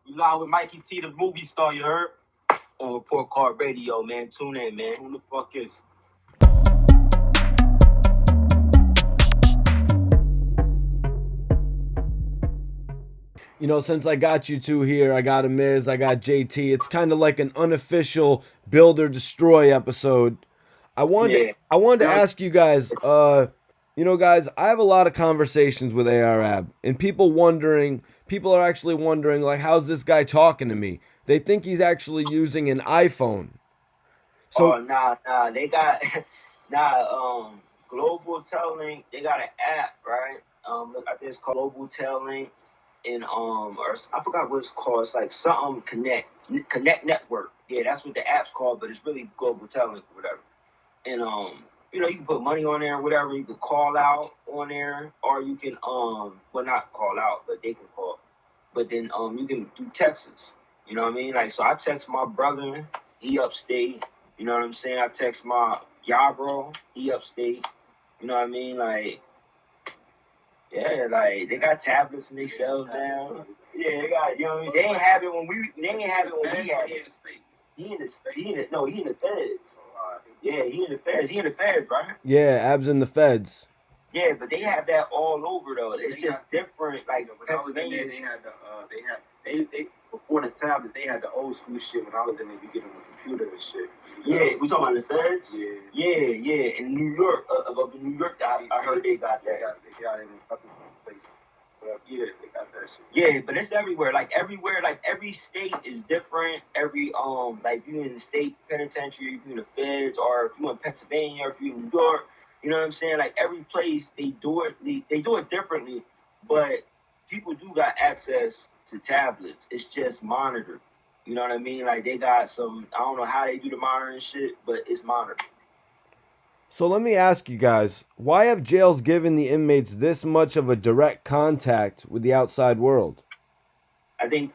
You live with Mikey T, the movie star, you heard? On Report Card Radio, man. Tune in, man. Who the fuck is? You know, since I got you two here, I got AMIZ, I got JT. It's kind of like an unofficial build or destroy episode. I wanted to ask you guys, guys, I have a lot of conversations with ARAB, and people are actually wondering, like, how's this guy talking to me? They think he's actually using an iPhone. So nah, they got Global Telling. They got an app, right? Look, I think it's called Global Telling, and or I forgot what it's called. It's like something Connect Network. Yeah, that's what the app's called, but it's really Global Telling, whatever. And you can put money on there, whatever. You can call out on there, or you can well, not call out, but they can call. But then you can do texts. You know what I mean? Like, so I text my brother, he upstate. You know what I'm saying? I text my bro, he upstate. You know what I mean? Like, yeah, like they got tablets in themselves now. Yeah, they got, you know what I mean? They ain't have it when we had it. He in the feds. Yeah, he in the feds. He in the feds, right? Yeah, Ab's in the feds. Yeah, but they have that all over though. It's just different. Like when I was in there, they had they before the tablets, they had the old school shit. When I was in there, you get on the computer and shit. Yeah, we talking about the feds. Yeah. In New York, in New York, I heard they got that. They got it in a couple places. Yeah, they got that shit. Yeah, but it's everywhere. Like every state is different. Every like if you in the state penitentiary, if you in the feds, or if you in Pennsylvania, or if you in New York, you know what I'm saying? Like every place they do it differently, but people do got access to tablets. It's just monitored. You know what I mean? Like they got some, I don't know how they do the monitoring shit, but it's monitored. So let me ask you guys, why have jails given the inmates this much of a direct contact with the outside world? I think,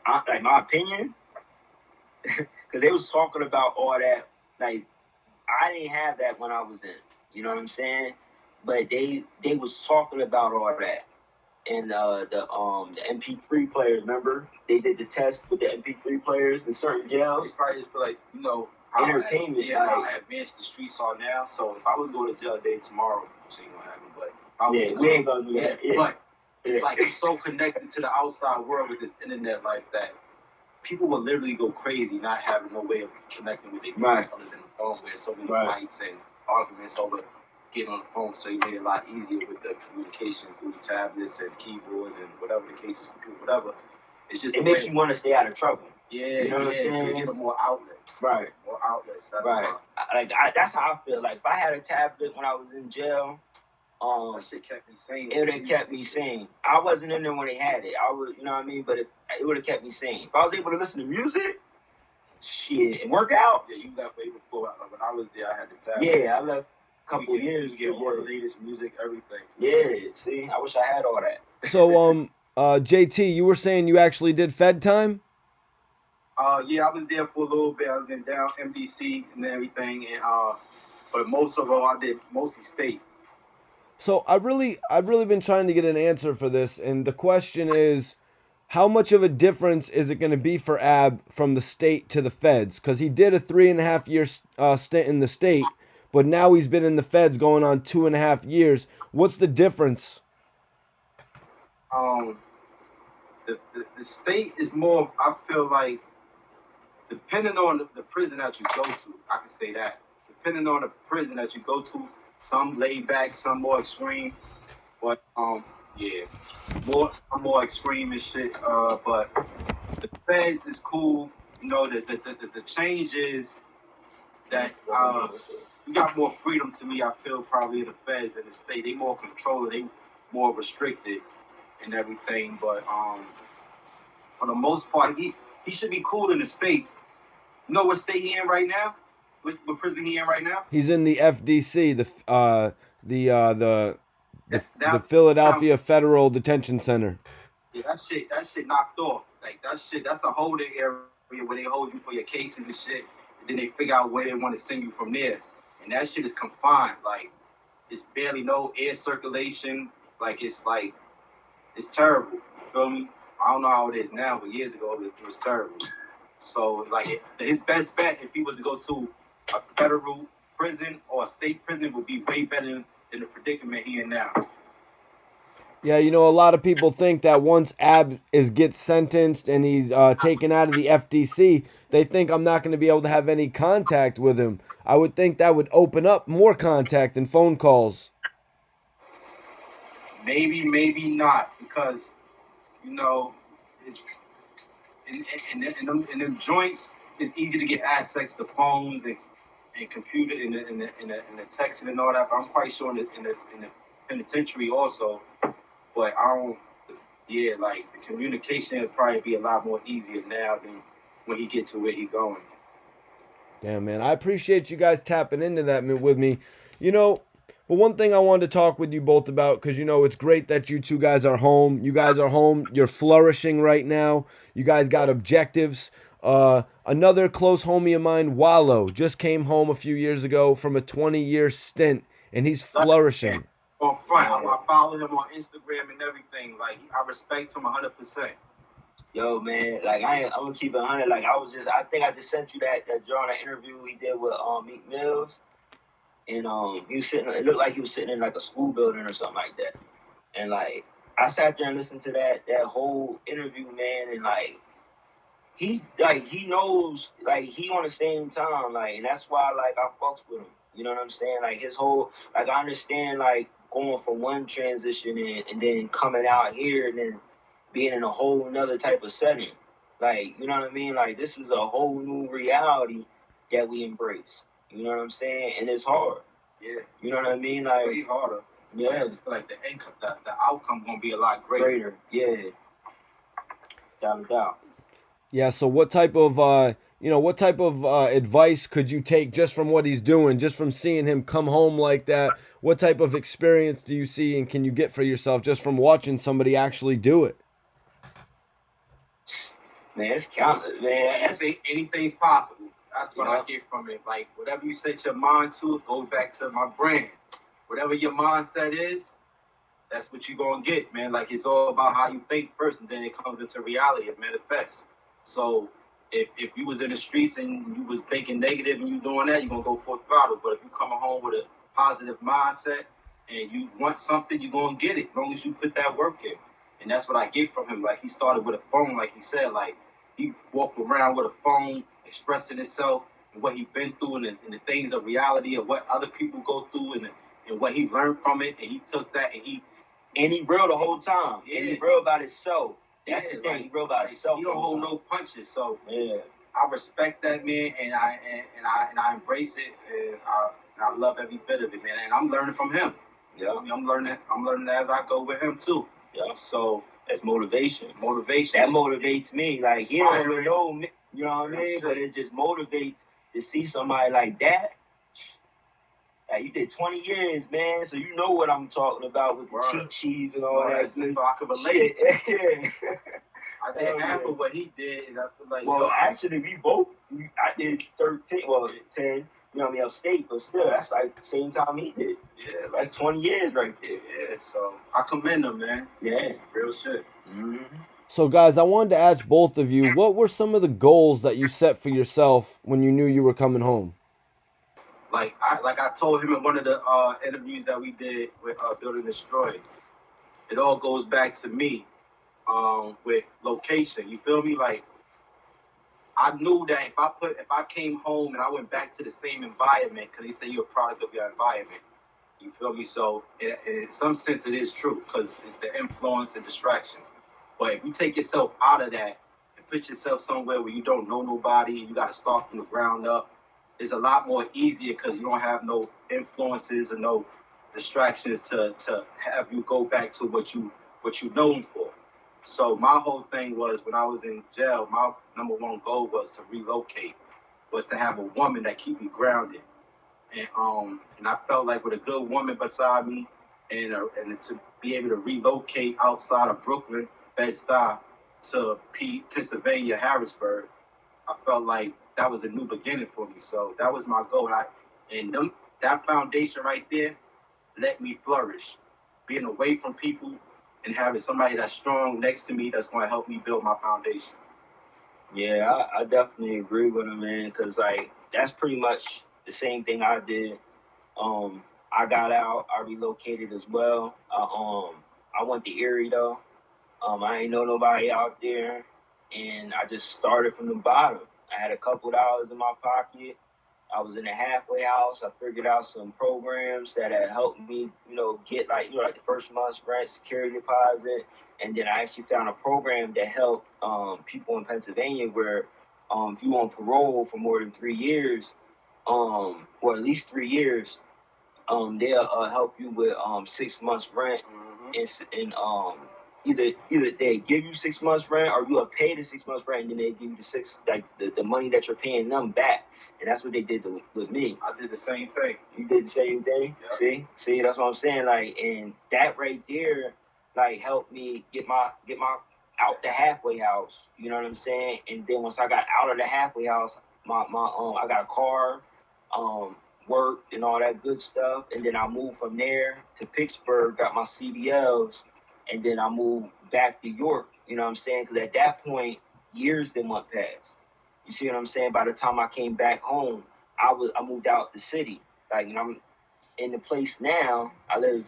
like my opinion, because they was talking about all that. Like I didn't have that when I was in. You know what I'm saying? But they was talking about all that. And the MP3 players, remember? They did the test with the MP3 players in certain jails. They probably just feel like, how entertainment. How advanced the streets are now. So if I was going to jail today, tomorrow, which ain't gonna happen, but we ain't gonna do that. Yeah. But it's like it's so connected to the outside world with this internet life that people will literally go crazy not having no way of connecting with their parents other than the phone, where so many fights and arguments over getting on the phone. So you made it a lot easier with the communication through the tablets and keyboards and whatever the case is, whatever. It's just it makes you want to stay out of trouble. Yeah, you know what I'm saying? You get more outlets. Right. More outlets. That's right. That's how I feel. Like if I had a tablet when I was in jail, that shit kept me sane. It would have kept me sane. I wasn't in there when they had it. I was, you know what I mean? But it would have kept me sane. If I was able to listen to music, shit, and work out. Yeah, you left way before. When I was there, I had the tablet. Yeah, I left a couple of years. You get more the latest music, everything. Yeah, see, I wish I had all that. So, JT, you were saying you actually did Fed time? Yeah, I was there for a little bit. I was in down MDC and everything, and but most of all, I did mostly state. So I've really been trying to get an answer for this, and the question is, how much of a difference is it going to be for Ab from the state to the feds? Because he did a 3.5 year stint in the state, but now he's been in the feds going on 2.5 years. What's the difference? The state is more, I feel like, depending on the prison that you go to, I can say that. Depending on the prison that you go to, some laid back, some more extreme. But yeah, some more extreme and shit. But the feds is cool. You know, the change is that you got more freedom to me, I feel, probably in the feds than the state. They more controlled, they more restricted and everything. But for the most part, he should be cool in the state. You know what state he in right now? What prison he in right now? He's in the FDC, the Philadelphia Federal Detention Center. Yeah, that shit knocked off. Like that's a holding area where they hold you for your cases and shit. And then they figure out where they want to send you from there. And that shit is confined. Like it's barely no air circulation. Like it's terrible. You feel me? I don't know how it is now, but years ago it was terrible. So like his best bet if he was to go to a federal prison or a state prison would be way better than the predicament he in now. Yeah, you know, a lot of people think that once Ab gets sentenced and he's taken out of the FDC, they think I'm not going to be able to have any contact with him. I would think that would open up more contact and phone calls. Maybe not, because you know it's in them joints. It's easy to get access to phones and computer and the texting and all that. But I'm quite sure in the penitentiary also. But I don't. Yeah, like the communication would probably be a lot more easier now than when he gets to where he going. Damn, man. I appreciate you guys tapping into that with me. You know, but one thing I wanted to talk with you both about, because, you know, it's great that you two guys are home. You guys are home. You're flourishing right now. You guys got objectives. Another close homie of mine, Wallow, just came home a few years ago from a 20-year stint, and he's flourishing. On front, I follow him on Instagram and everything. Like, I respect him 100%. Yo, man, like I'm gonna keep it 100. Like I think I just sent you that drawing, that interview he did with Meek Mills, and he was sitting. It looked like he was sitting in like a school building or something like that. And like I sat there and listened to that whole interview, man, and like he knows, like he on the same time, like, and that's why like I fucks with him. You know what I'm saying? Like his whole, like I understand like going from one transition and then coming out here and then being in a whole nother type of setting. Like, you know what I mean? Like, this is a whole new reality that we embrace. You know what I'm saying? And it's hard. Yeah. You know what I mean? Like, way harder. Yeah. It's like the outcome gonna be a lot greater. Yeah. Without a doubt. Yeah, so what type of advice could you take just from what he's doing, just from seeing him come home like that? What type of experience do you see and can you get for yourself just from watching somebody actually do it? Man, it's countless, man. I say anything's possible. That's what I get from it. Like, whatever you set your mind to, it goes back to my brand. Whatever your mindset is, that's what you're going to get, man. Like, it's all about how you think first, and then it comes into reality. It manifests. So, if you was in the streets and you was thinking negative and you doing that, you're going to go full throttle. But if you coming home with a positive mindset and you want something, you're going to get it, as long as you put that work in. And that's what I get from him. Like, he started with a phone, like he said, like, he walked around with a phone, expressing himself and what he's been through and the things of reality of what other people go through and what he learned from it. And he took that and he real the whole time. Yeah. And he real about himself. That's the thing. Like, he real about himself. He don't hold no punches. So yeah, I respect that, man, and I embrace it, and I love every bit of it, man. And I'm learning from him. Yeah, I'm learning as I go with him too. Yeah. So that's motivation. That motivates me. Like, he don't even know me, you know what I mean? But it just motivates to see somebody like that. Like, you did 20 years, man, so you know what I'm talking about with the cheat sheets and all that. So I can relate. Yeah. I did half of what he did, and I feel like... Well, actually, I did 13, 10, you know what I mean, upstate, but still, that's like the same time he did. Yeah. That's 20 years right there. Yeah, so I commend him, man. Yeah. Real shit. Mm-hmm. So, guys, I wanted to ask both of you, what were some of the goals that you set for yourself when you knew you were coming home? Like I told him in one of the interviews that we did with Build and Destroy, it all goes back to me with location. You feel me? Like, I knew that if I came home and I went back to the same environment, because they say you're a product of your environment. You feel me? So in some sense it is true, because it's the influence and distractions. But if you take yourself out of that and put yourself somewhere where you don't know nobody and you got to start from the ground up, it's a lot more easier because you don't have no influences and no distractions to have you go back to what you known for. So my whole thing was, when I was in jail, my number one goal was to relocate, was to have a woman that keep me grounded. And I felt like with a good woman beside me and to be able to relocate outside of Brooklyn, Bed-Stuy, to Pennsylvania, Harrisburg, I felt like that was a new beginning for me. So that was my goal. That foundation right there let me flourish. Being away from people, and having somebody that's strong next to me that's going to help me build my foundation. Yeah, I definitely agree with him, man, because, like, that's pretty much the same thing I did. I got out, I relocated as well. I went to Erie, though. I ain't know nobody out there, and I just started from the bottom. I had a couple dollars in my pocket. I was in a halfway house. I figured out some programs that had helped me, get like the first month's rent, security deposit, and then I actually found a program that helped people in Pennsylvania where if you on parole for more than 3 years, or at least 3 years, they'll help you with 6 months rent, and either they give you 6 months rent or you'll pay the 6 months rent and then they give you the money that you're paying them back. And that's what they did with me. I did the same thing. You did the same thing? Yep. See, that's what I'm saying. Like, and that right there, like, helped me get my out the halfway house. You know what I'm saying? And then once I got out of the halfway house, I got a car, worked and all that good stuff. And then I moved from there to Pittsburgh, got my CDLs, and then I moved back to York. You know what I'm saying? Because at that point, years then went past. You see what I'm saying? By the time I came back home, I moved out the city. Like, and I'm in the place now. I live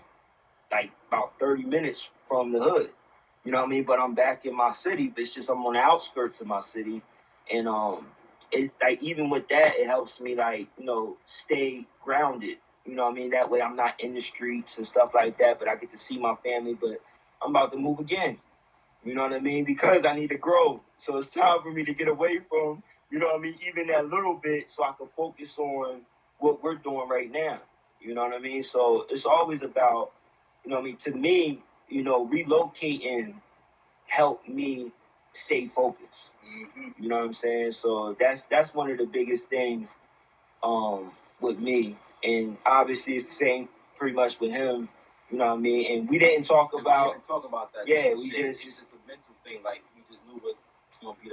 like about 30 minutes from the hood. You know what I mean? But I'm back in my city. But it's just I'm on the outskirts of my city, and it like even with that, it helps me like stay grounded. You know what I mean? That way I'm not in the streets and stuff like that. But I get to see my family. But I'm about to move again. You know what I mean? Because I need to grow. So it's time for me to get away from, even that little bit so I can focus on what we're doing right now. You know what I mean? So it's always about, to me, relocating helped me stay focused. You know what I'm saying? So that's one of the biggest things with me. And obviously it's the same pretty much with him. You know what I mean? And we didn't talk about that. Yeah, it's just a mental thing. Like, we just knew what was going to be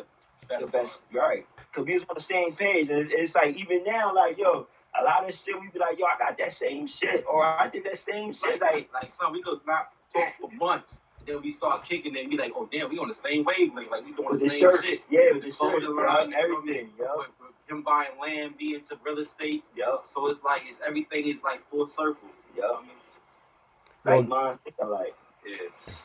the best. Right. Because we was on the same page. And it's like, even now, like, yo, a lot of shit, we be like, yo, I got that same shit. Or I did that same shit. Like son, we could not talk for months. And then we start kicking and be like, oh, damn, we on the same wavelength. Like, we doing the same shirts, shit. Yeah, with the shirts, everything. With him buying land, being into real estate. Yep. So it's like, everything is like full circle. Yep. You know what I mean?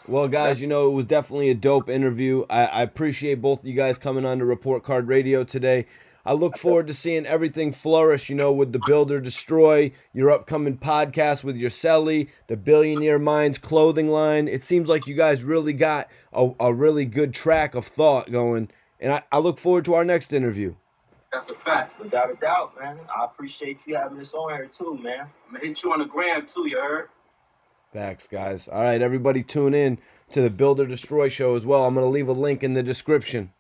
Well, guys, it was definitely a dope interview. I appreciate both of you guys coming on to Report Card Radio today. I look forward to seeing everything flourish, with the Build or Destroy, your upcoming podcast with your Selly, the Billionaire Minds clothing line. It seems like you guys really got a really good track of thought going, and I look forward to our next interview. That's a fact. Without a doubt, man. I appreciate you having us on here, too, man. I'm going to hit you on the gram, too, you heard? Facts, guys. All right, everybody tune in to the Build or Destroy show as well. I'm going to leave a link in the description.